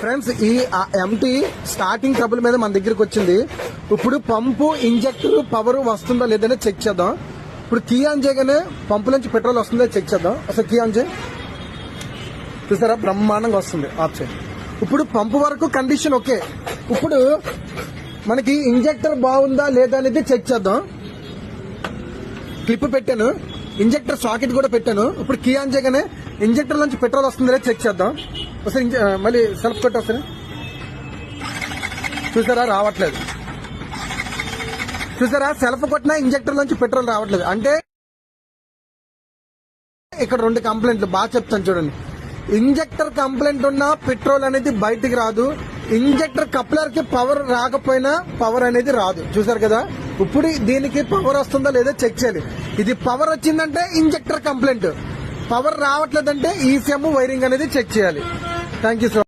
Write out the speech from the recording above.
Friends, ఈ empty starting trouble మీద మన దగ్గరికి వచ్చింది. ఇప్పుడు పంపు ఇంజెక్టర్ పవర్ వస్తుందా లేదని చెక్ చేద్దాం. ఇప్పుడు కీ ఆన్ చేయగానే పంపు నుంచి పెట్రోల్ వస్తుందా చెక్ చేద్దాం. అసలు కీ ఆన్ చేయి, చూసారా బ్రహ్మాండంగా వస్తుంది. ఆఫ్ చేయి. ఇప్పుడు పంపు వరకు కండిషన్ ఓకే. ఇప్పుడు మనకి ఇంజెక్టర్ బాగుందా లేదా అనేది చెక్ చేద్దాం. క్లిప్ పెట్టాను, ఇంజెక్టర్ సాకెట్ కూడా పెట్టాను. ఇప్పుడు కీ ఆన్ చేయగానే ఇంజెక్టర్ నుంచి పెట్రోల్ వస్తుందా చెక్ చేద్దాం. ఒకసారి మళ్ళీ సెల్ఫ్ కొట్టి వస్తుంది, చూసారా రావట్లేదు. చూసారా సెల్ఫ్ కొట్టినా ఇంజెక్టర్ నుంచి పెట్రోల్ రావట్లేదు. అంటే ఇక్కడ రెండు కంప్లైంట్లు బాగా చెప్తాను చూడండి. ఇంజెక్టర్ కంప్లైంట్ ఉన్నా పెట్రోల్ అనేది బయటికి రాదు. ఇంజెక్టర్ కప్లర్ కి పవర్ రాకపోయినా పవర్ అనేది రాదు. చూసారు కదా. ఇప్పుడు దీనికి పవర్ వస్తుందా లేదా చెక్ చేయాలి. ఇది పవర్ వచ్చిందంటే ఇంజెక్టర్ కంప్లైంట్, పవర్ రావట్లేదంటే ఈసీఎం వైరింగ్ అనేది చెక్ చేయాలి. Thank you so